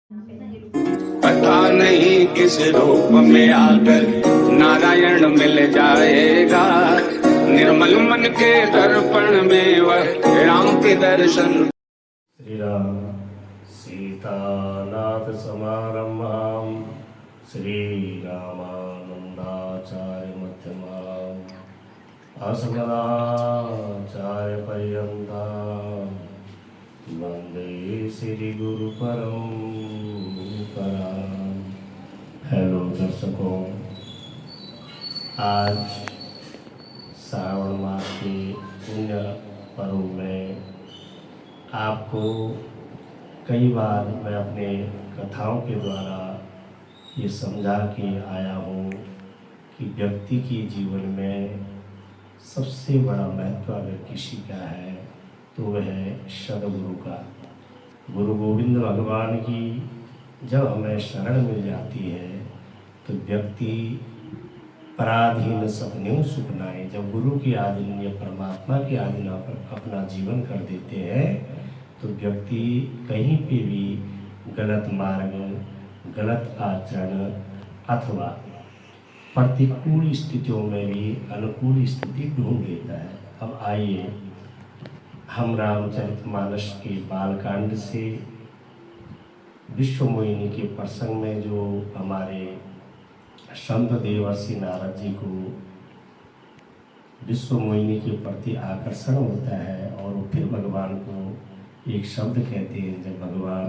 पता नहीं किस रूप में आकर नारायण मिल जाएगा। निर्मल मन के दर्पण में वह राम के दर्शन। श्री राम सीतानाथ समारंभां श्री रामानंदाचार्य मध्यमाम् अस्मदाचार्य पर्यन्तां वंदे श्री गुरु परंपरां। हेलो दर्शकों, आज श्रावण मास के पुण्य पर्व में आपको कई बार मैं अपने कथाओं के द्वारा ये समझा के आया हूँ कि व्यक्ति के जीवन में सबसे बड़ा महत्व अगर किसी का है तो वह है सद्गुरु का। गुरु गोविंद भगवान की जब हमें शरण मिल जाती है तो व्यक्ति पराधीन सपने सुखनाए। जब गुरु के अधीन या परमात्मा के अधीन अपना जीवन कर देते हैं तो व्यक्ति कहीं पे भी गलत मार्ग, गलत आचरण अथवा प्रतिकूल स्थितियों में भी अनुकूल स्थिति ढूंढ लेता है। अब आइए हम रामचरितमानस के बालकांड से विश्वमोहिनी के प्रसंग में जो हमारे संत देवर्षि नारद जी को विश्वमोहिनी के प्रति आकर्षण होता है और फिर भगवान को एक शब्द कहते हैं। जब भगवान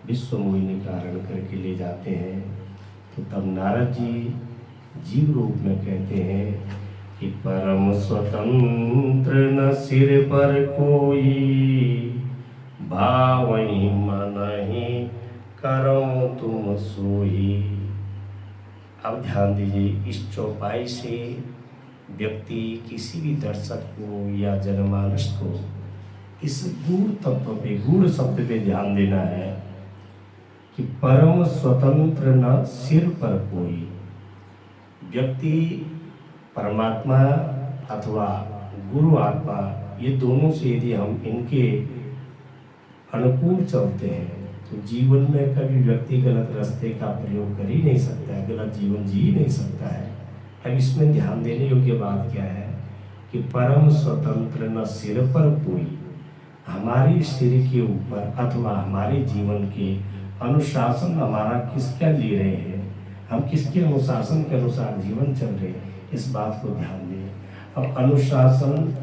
विश्वमोहिनी का हरण करके ले जाते हैं तो तब नारद जी जीव रूप में कहते हैं कि परम स्वतंत्र न सिर पर कोई, भावई मनहि करो तुम सोई। अब ध्यान दीजिए, इस चौपाई से व्यक्ति किसी भी दर्शक को या जनमानस को इस गूढ़ तत्व पे, गूढ़ शब्द पे ध्यान देना है कि परम स्वतंत्र न सिर पर कोई। व्यक्ति परमात्मा अथवा गुरु आत्मा, ये दोनों से यदि हम इनके अनुकूल चलते हैं तो जीवन में कभी व्यक्ति गलत रास्ते का प्रयोग कर ही नहीं सकता है, गलत जीवन जी ही नहीं सकता है। अब इसमें ध्यान देने योग्य बात क्या है कि परम स्वतंत्र न सिर पर कोई। हमारे सिर के ऊपर अथवा हमारे जीवन के अनुशासन हमारा किसका ले रहे हैं, हम किसके अनुशासन के अनुसार जीवन चल रहे हैं, इस बात को ध्यान दें। अब अनुशासन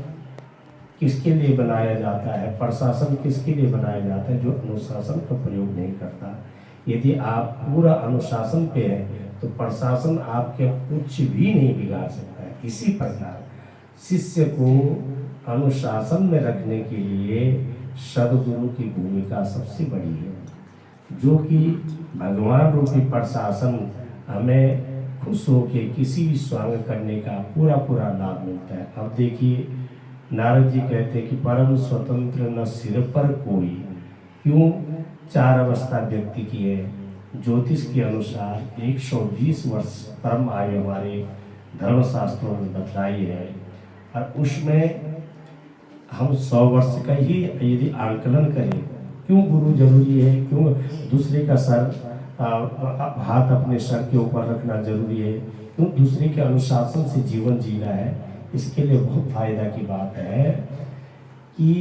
किसके लिए बनाया जाता है, प्रशासन किसके लिए बनाया जाता है? जो अनुशासन का प्रयोग नहीं करता। यदि आप पूरा अनुशासन पे हैं तो प्रशासन आपके कुछ भी नहीं बिगाड़ सकता है। इसी प्रकार शिष्य को अनुशासन में रखने के लिए सद्गुरु की भूमिका सबसे बड़ी है, जो कि भगवान रूपी प्रशासन हमें खुश होकर किसी भी स्वांग करने का पूरा लाभ मिलता है। अब देखिए, नारद जी कहते हैं कि परम स्वतंत्र न सिर पर कोई। क्यों? 4 अवस्था व्यक्ति की है। ज्योतिष के अनुसार 120 वर्ष परम आयु हमारे धर्मशास्त्रों में बतलाई है, और उसमें हम 100 वर्ष का ही यदि आंकलन करें, क्यों गुरु जरूरी है, क्यों दूसरे का सर हाथ अपने सर के ऊपर रखना जरूरी है, क्यों दूसरे के अनुशासन से जीवन जीना है? इसके लिए बहुत फायदा की बात है कि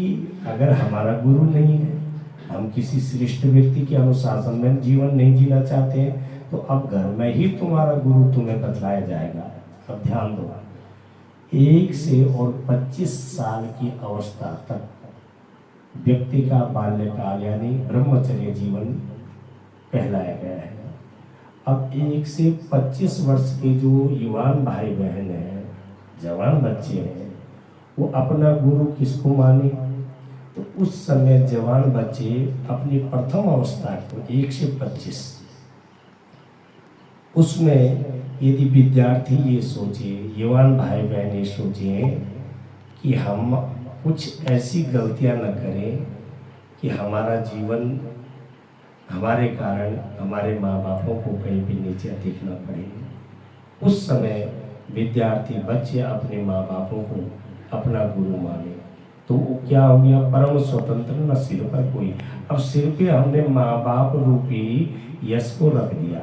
अगर हमारा गुरु नहीं है, हम किसी श्रेष्ठ व्यक्ति के अनुशासन में जीवन नहीं जीना चाहते हैं, तो अब घर में ही तुम्हारा गुरु तुम्हें बतलाया जाएगा। अब ध्यान दो, 1 से और 25 साल की अवस्था तक व्यक्ति का बाल्यकाल यानी ब्रह्मचर्य जीवन कहलाया गया है। अब 1 से 25 वर्ष के जो युवान भाई बहन हैं, जवान बच्चे हैं, वो अपना गुरु किसको माने? तो उस समय जवान बच्चे अपनी प्रथम अवस्था को 1 से 25, उसमें यदि विद्यार्थी ये सोचे, युवान भाई बहन ये सोचे कि हम कुछ ऐसी गलतियां न करें कि हमारा जीवन हमारे कारण हमारे माँ बापों को कहीं भी नीचे देखना पड़े। उस समय विद्यार्थी बच्चे अपने माँ बापों को अपना गुरु माने। तो वो क्या हो गया, परम स्वतंत्र न सिर पर कोई। अब सिर पे हमने माँ बाप रूपी यश को रख दिया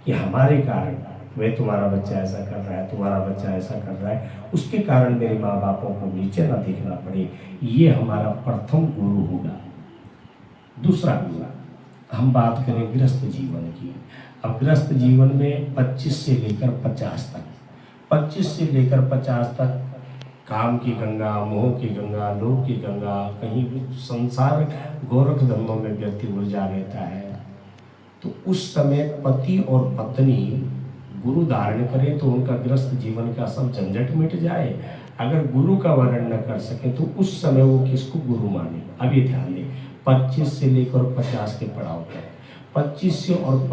कि हमारे कारण वे तुम्हारा बच्चा ऐसा कर रहा है, तुम्हारा बच्चा ऐसा कर रहा है, उसके कारण मेरे माँ बापों को नीचे ना दिखना पड़े। ये हमारा प्रथम गुरु होगा। दूसरा गुरु, हम बात करें गृहस्थ जीवन की। अब गृहस्थ जीवन में 25 से लेकर 50 तक, 25 से लेकर 50 तक काम की गंगा, मोह की गंगा, लोभ की गंगा, कहीं भी संसार गोरख धंधों में व्यक्ति उलझा रहता है। तो उस समय पति और पत्नी गुरु धारण करें तो उनका गृहस्थ जीवन का सब झंझट मिट जाए। अगर गुरु का वर्ण न कर सके तो उस समय वो किसको गुरु माने। अब ये ध्यान दें, 25 से लेकर 50 के पड़ाव तक, 25 से और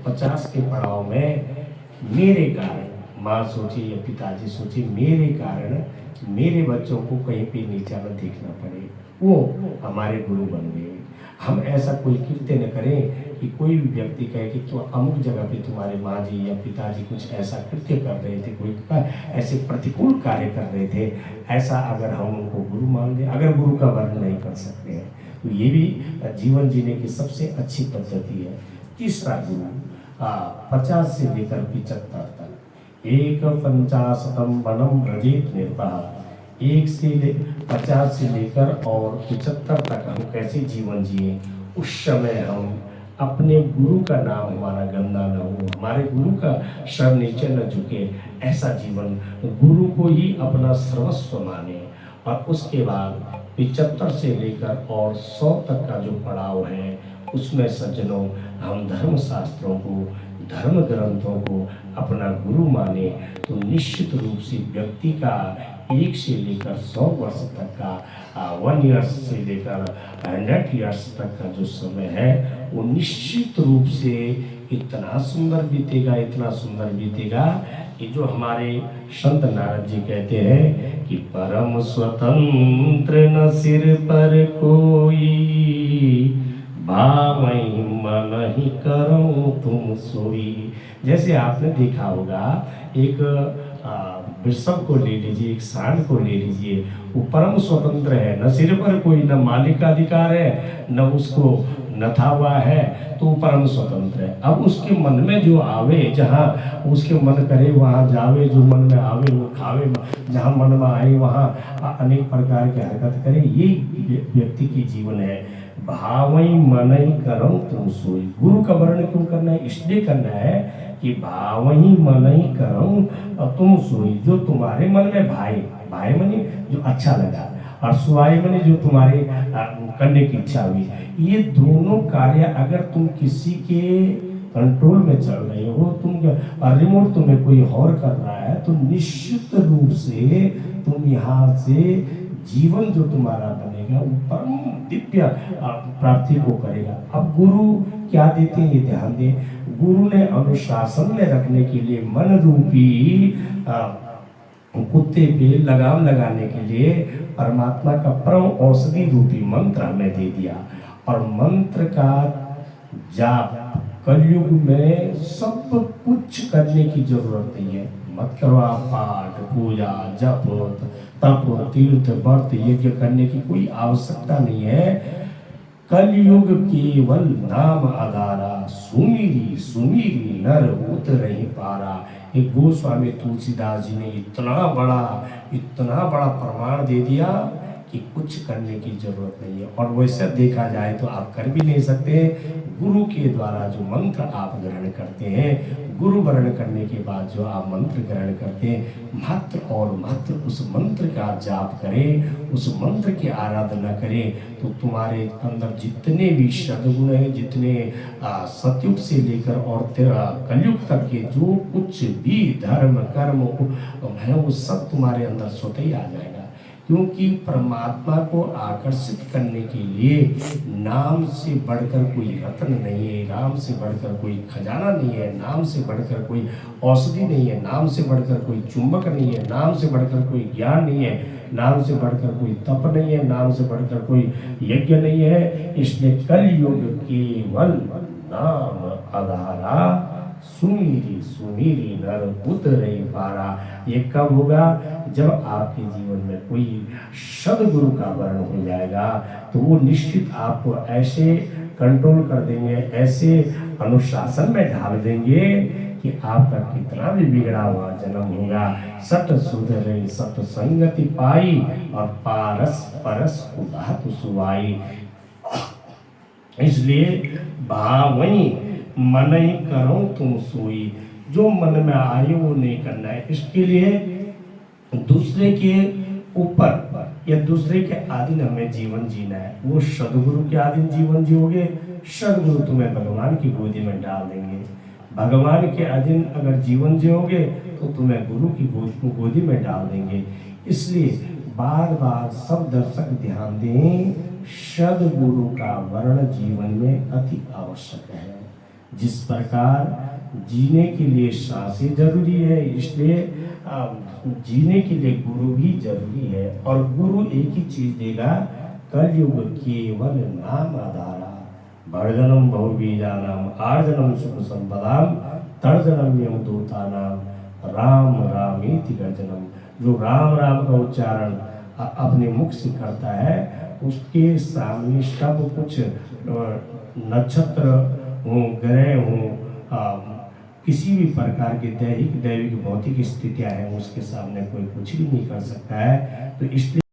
50 के पड़ाव में मेरे कारण, माँ सोचे या पिताजी सोचे, मेरे कारण मेरे बच्चों को कहीं पे नीचा न देखना पड़े, वो हमारे गुरु बन गए। हम ऐसा कोई कृत्य न करें कि कोई भी व्यक्ति कहे कि तो अमुक जगह पे तुम्हारे माँ जी या पिताजी कुछ ऐसा कृत्य कर रहे थे, कोई ऐसे प्रतिकूल कार्य कर रहे थे, ऐसा अगर हम उनको गुरु मान दें, अगर गुरु का वर्ण नहीं कर सकते हैं, तो ये भी जीवन जीने की सबसे अच्छी पद्धति है। तीसरा गुरु 50 से लेकर 75 तक, 51 वनम व्रजेत निर्भः, 50 से लेकर और 75 तक हम कैसे जीवन जिए। उस समय हम अपने गुरु का नाम हमारा गंदा न हो, हमारे गुरु का सर नीचे न झुके, ऐसा जीवन, गुरु को ही अपना सर्वस्व माने। और उसके बाद 75 से लेकर और 100 तक का जो पड़ाव है, उसमें सज्जनों हम धर्म शास्त्रों को, धर्म ग्रंथों को अपना गुरु माने तो निश्चित रूप से व्यक्ति का 1 से लेकर 100 वर्ष तक का, 1 ईयर्स से लेकर 100 ईयर्स तक का जो समय है वो निश्चित रूप से इतना सुंदर बीतेगा, इतना सुंदर बीतेगा कि जो हमारे संत नारद जी कहते हैं कि परम स्वतंत्र न सिर पर कोई, भावई मन ही करो तुम सोई। जैसे आपने देखा होगा, एक वृषभ को ले लीजिए, एक सांड को ले लीजिए, वो परम स्वतंत्र है, न सिर पर कोई, न मालिक का अधिकार है, न उसको नथा हुआ है, तो वो परम स्वतंत्र है। अब उसके मन में जो आवे, जहाँ उसके मन करे वहाँ जावे, जो मन में आवे वो खावे, जहाँ मन में आए वहाँ अनेक प्रकार की हरकत करे, ये व्यक्ति की जीवन है। भावई मनई करो तुम सोई। गुरु का वर्ण क्यों करना है? इसलिए करना है कि भावई मनई करो तुम सोई, जो तुम्हारे मन में भाई, भाई मने जो अच्छा लगा, और सुहाई मने जो तुम्हारे करने की इच्छा हुई। ये दोनों कार्य अगर तुम किसी के कंट्रोल में चल रहे हो, तुम रिमोट तुम्हें कोई और कर रहा है, तो निश्चित रूप से तुम यहाँ से जीवन जो तुम्हारा बनेगा वो परम दिव्य प्राप्ति को करेगा। अब गुरु क्या देते हैं ये ध्यान दें। गुरु ने अनुशासन में रखने के लिए मन रूपी कुत्ते पे लगाम लगाने के लिए परमात्मा का परम औषधि रूपी मंत्र हमें दे दिया। और मंत्र का जाप कलयुग में सब कुछ करने की जरूरत नहीं है। मत करो आप पाठ, पूजा, जप, तप, तीर्थ, व्रत, यज्ञ करने की कोई आवश्यकता नहीं है। कलयुग केवल नाम आधारा, सुमिरी सुमिरी नर उतरहि पारा। एक गोस्वामी तुलसीदास जी ने इतना बड़ा प्रमाण दे दिया कि कुछ करने की जरूरत नहीं है। और वैसे देखा जाए तो आप कर भी नहीं सकते। गुरु के द्वारा जो मंत्र आप ग्रहण करते हैं, गुरु वर्ण करने के बाद जो आप मंत्र ग्रहण करते हैं, मात्र और मात्र उस मंत्र का जाप करें, उस मंत्र की आराधना करें, तो तुम्हारे अंदर जितने भी सद्गुण हैं, जितने सतयुग से लेकर और कलयुग तक के जो कुछ भी धर्म कर्म है, वो सब तुम्हारे अंदर स्वतः ही आ जाएगा। क्योंकि परमात्मा को आकर्षित करने के लिए नाम से बढ़कर कोई रत्न नहीं है, नाम से बढ़कर कोई खजाना नहीं है, नाम से बढ़कर कोई औषधि नहीं है, नाम से बढ़कर कोई चुंबक नहीं है, नाम से बढ़कर कोई ज्ञान नहीं है, नाम से बढ़कर कोई तप नहीं है, नाम से बढ़कर कोई यज्ञ नहीं है। इसलिए कलयुग केवल नाम आधारा, सुमीरी सुमीरी नर उतरई पारा। ये कब होगा? जब आपके जीवन में कोई सदगुरु का वर्ण हो जाएगा तो वो निश्चित आपको ऐसे कंट्रोल कर देंगे, ऐसे अनुशासन में ढाल देंगे कि आपका कितना भी बिगड़ा हुआ जन्म होगा सत सुधरे सत संगति पाई और पारस परस उदात सुवाई। इसलिए भावई मन ही करो तुम सोई। जो मन में आए वो नहीं करना है। इसके लिए दूसरे के ऊपर या दूसरे के अधीन हमें जीवन जीना है। वो सदगुरु के अधीन जीवन जियोगे, सदगुरु तुम्हें भगवान की गोदी में डाल देंगे। भगवान के अधीन अगर जीवन जियोगे तो तुम्हें गुरु की गोदी में डाल देंगे। इसलिए बार बार सब दर्शक ध्यान दें, सदगुरु का वर्ण जीवन में अति आवश्यक है। जिस प्रकार जीने के लिए सांसें जरूरी है, इसलिए जीने के लिए गुरु भी जरूरी है। और गुरु एक ही चीज देगा, कलयुग केवल नाम आधारा। भरजनम बहुबीजानाम आर्जनम सुख संपदाम तर्जनम यम दूतानाम राम रामेति गर्जनम। जो राम राम का उच्चारण अपने मुख से करता है उसके सामने सब कुछ नक्षत्र हो, ग्रह हो, किसी भी प्रकार की दैहिक दैविक भौतिक स्थितियां हैं उसके सामने कोई कुछ भी नहीं कर सकता है। तो इसलिए